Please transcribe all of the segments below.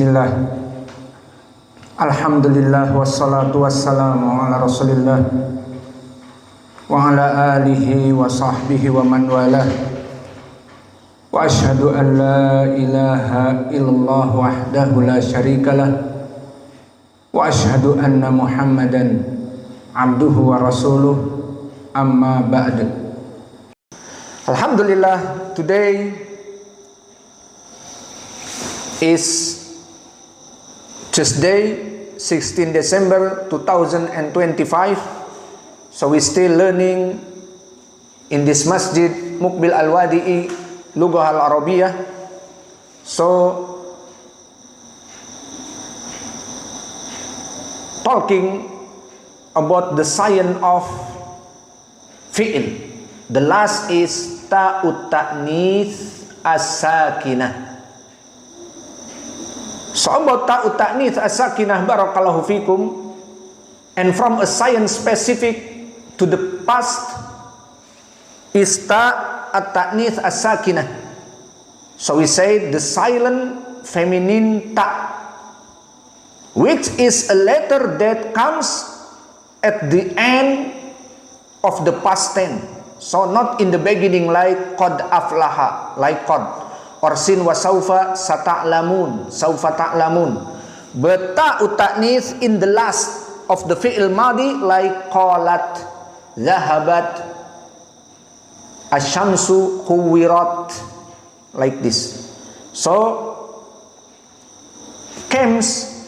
Bismillah. Alhamdulillah wassalatu wassalamu ala Rasulillah wa ala alihi wa sahbihi wa man walah. Wa ashhadu an la ilaha illallah wahdahu la syarikalah wa ashhadu anna Muhammadan abduhu wa rasuluh, amma ba'd. Alhamdulillah, today is Tuesday, 16 December 2025. So we still learning in this masjid Muqbil Al-Wadi'i Lughah Al-Arabiyah. So talking about the science of fi'il. The last is ta'ut ta'nits as-sakinah. So about ta'ut ta'nits as-sakinah, barakallahu fikum, and from a science specific to the past is ta'at ta'nits as-sakinah. So we say the silent feminine ta, which is a letter that comes at the end of the past tense. So not in the beginning like qad aflaha, like qad, or sin wa saufa sata'lamun, saufa ta'lamun. But ta'ut ta'nits in the last of the fi'il madi like qalat, zahabat, asyamsu kuwirat, like this. So comes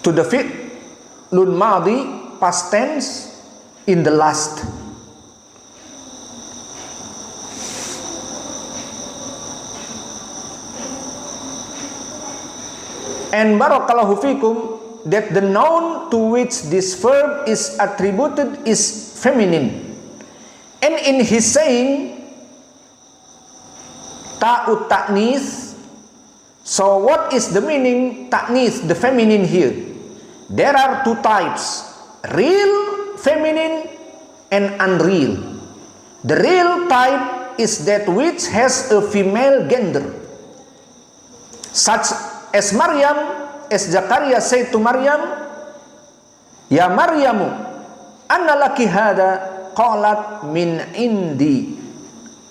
to the fi'lul madi past tense in the last. And barakallahu fikum, that the noun to which this verb is attributed is feminine. And in his saying ta'ut ta'nits, so what is the meaning ta'nits, the feminine here? There are two types, real feminine and unreal. The real type is that which has a female gender, such as Maryam, as Zakaria said to Maryam, Ya Maryamu, anna laki hada, qalat min indi.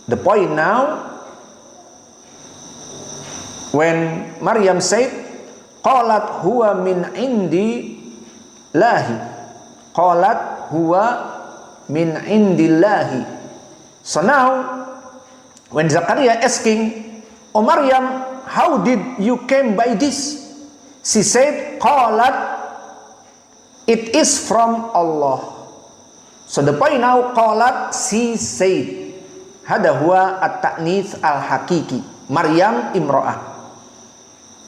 The point now, when Maryam said, qalat huwa min indi lahi, qalat huwa min indillahi. So now, when Zakaria asking, O Maryam, how did you came by this? She said, qalat, it is from Allah. So the point now, qalat, she said. Hada huwa at-ta'nits al-hakiki. Maryam imra'ah.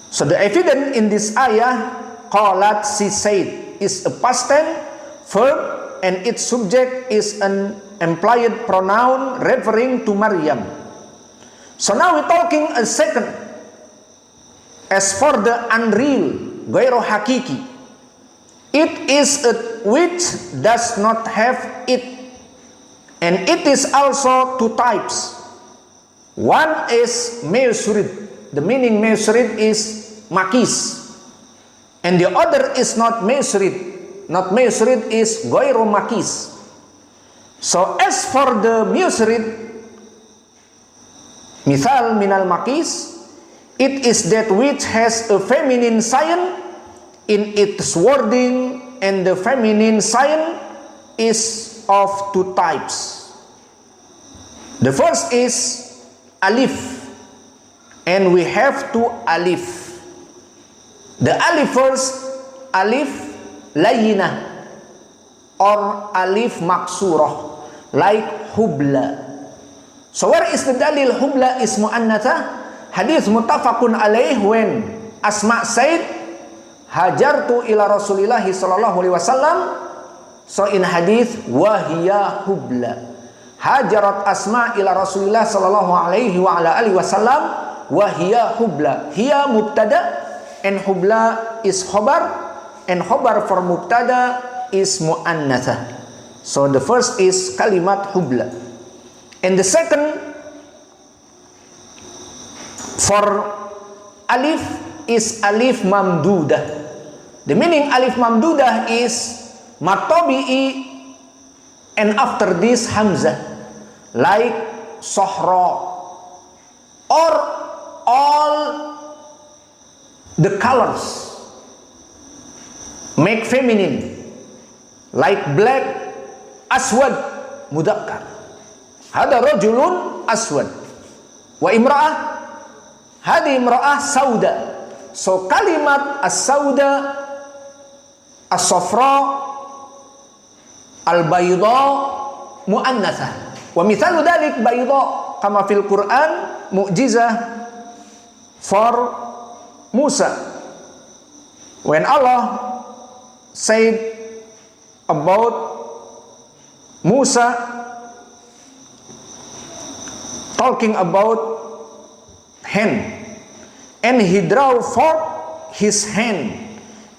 So the evidence in this ayah, qalat, she said, is a past tense verb, and its subject is an implied pronoun referring to Maryam. So now we're talking a second. As for the unreal, ghairu hakiki, it is a which does not have it, and it is also two types. One is mesurid, the meaning mesurid is makis, and the other is not mesurid. Not mesurid is ghairu makis. So as for the mesurid, misal minal makis, it is that which has a feminine sign in its wording, and the feminine sign is of two types. The first is alif, and we have two alif. The alif first, alif layinah or alif maksurah, like hubla. So where is the dalil hubla is mu'annatha? Hadis muttafaqun alaih, when Asma said hajartu ila Rasulillahi sallallahu alaihi wasallam. So in hadis wahiya hubla, hajarat Asma ila Rasulillah sallallahu alaihi wa ala alihi wasallam wahiya hubla. Hiya mubtada and hubla is khobar, and khobar for mubtada is muannatha. So the first is kalimat hubla, and the second for alif is alif mamdudah. The meaning alif mamdudah is matobi'i and after this hamzah, like sohra, or all the colors make feminine, like black, aswad, mudakkar. Hada rajulun aswad wa imra'ah, hadi imra'ah sauda. So kalimat as-sauda, as-safra, al-bayda mu'annatsah. Wa mithalu dzalik bayda kama fil Quran mu'jizah for Musa. When Allah said about Musa, talking about hand, and he drew forth his hand,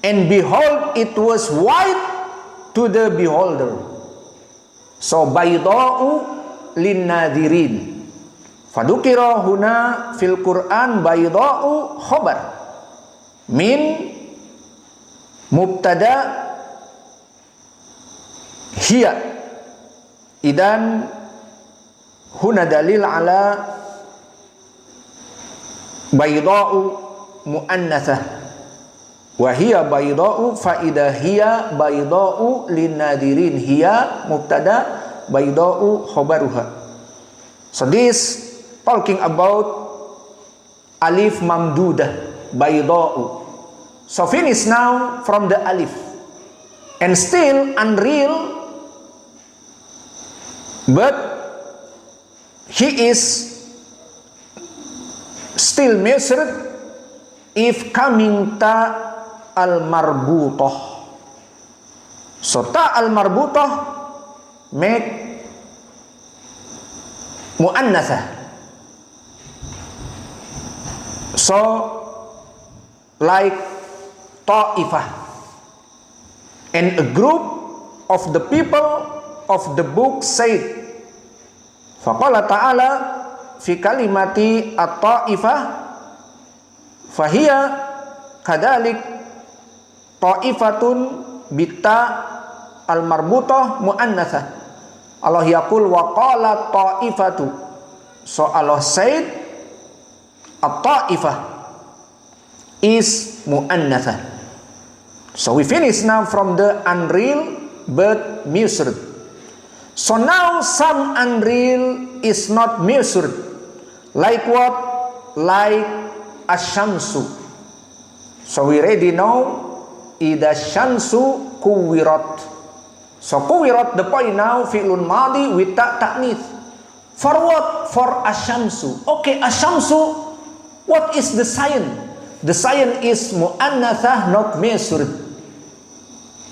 and behold, it was white to the beholder. So bayda'u linnadirin. Fadukira huna fil Quran bayda'u khobar min mubtada hiya. Idan huna dalil ala bayda'u muannatsah wa hiya bayda'u fa idha hiya bayda'u linnadirin. Hiya mubtada, bayda'u khabaruha. So this talking about alif mamdudah, bayda'u. So finish now from the alif, and still unreal, but he is still measured if coming ta al-marbutah. So ta al-marbutah make muannatsah. So like ta'ifah, and a group of the people of the book said, faqala ta'ala fi kalimati at-ta'ifah fahiya kadalik ta'ifatun bitta al-marbutah muannatsah. Allah yaqul wa qala ta'ifatu. So Allah said at-ta'ifah is muannatsah. So we finish now from the unreal but measured. So now some unreal is not measured. Like what? Like asy-syamsu. So we already know idza syamsu kuwirat. So kuwirat, the point now fi'lun madhi with ta'nits. For what? For asy-syamsu. Okay, asy-syamsu, what is the sign? The sign is muannatsah, not measured.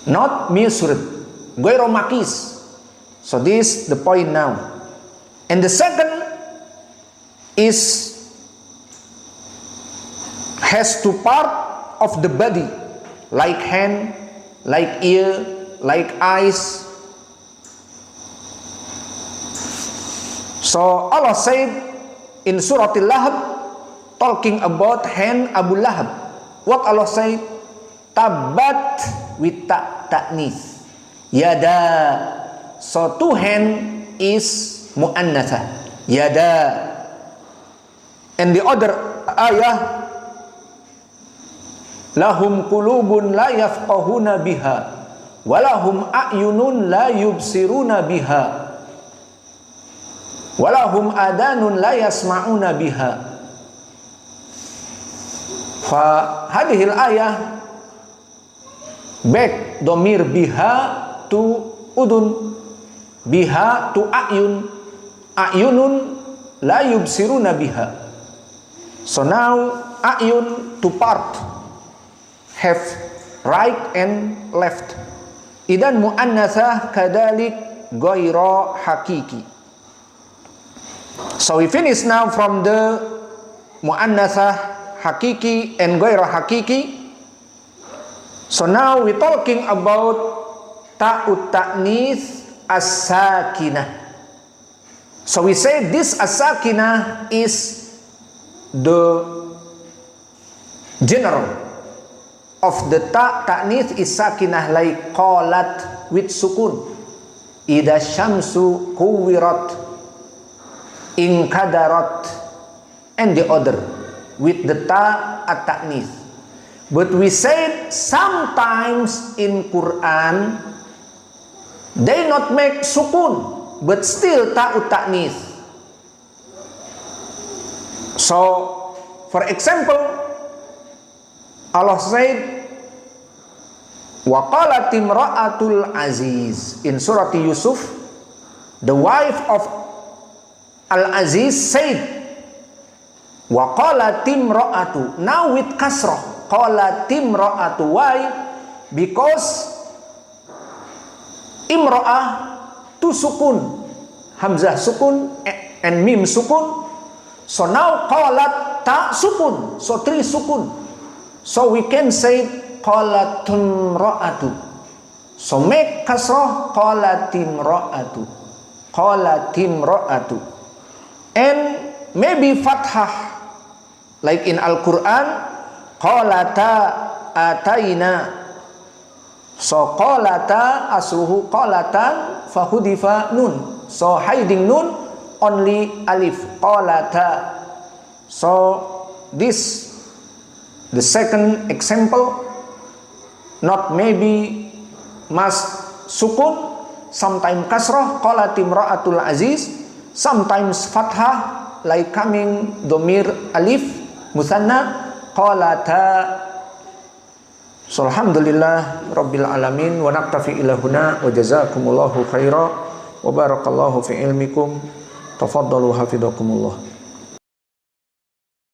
Not measured, ghairu makis. So this the point now. And the second is has two part of the body, like hand, like ear, like eyes. So Allah said in Surah Al-Lahab, talking about hand Abu Lahab. What Allah said? Tabat with ta'nis. Yada. So two hand is muannatsah. Yada. And the other ayah, lahum qulubun la yafqahuna biha walahum a'yunun la yubsiruna biha walahum adanun la yasma'una biha. Fa hadhil ayah back domir biha to udun, biha to a'yun, a'yunun la yubsiruna biha. So now a'yun to part, have right and left. Idan muannatsah kadalik ghaira hakiki. So we finish now from the muannatsah hakiki and ghaira hakiki. So now we're talking about ta'ut ta'nis as-sakinah. So we say this as-sakinah is the general of the ta'nith is sakinah like qalat with sukun. Ida syamsu kuwirat inkadarat, and the other with the at-ta'nith. But we said sometimes in Quran they not make sukun but still ta'ut ta'nith. So for example, Allah said wa qalat imra'atul aziz in surah Yusuf, the wife of Al-Aziz said wa qalat imra'atu, now with kasrah, qalat imra'atu. Why? Because imra'ah tu sukun, hamzah sukun and mim sukun. So now qalat ta sukun, so three sukun. So we can say qalatum ra'atu. So make kasrah qalatim ra'atu, qalatim ra'atu. And maybe fathah like in Al-Quran qalata ataina. So qalata asluhu qalatan fahudifa nun. So hiding nun only alif, qalata. So this the second example, not maybe mas sukun, sometimes kasrah qalatim ra'atul aziz, sometimes fathah like coming domir alif musanna qalata. So alhamdulillah rabbil alamin wa naktafi ila huna wa jazakumullahu khaira wa barakallahu fi ilmikum, tafaddalu hafizakumullah.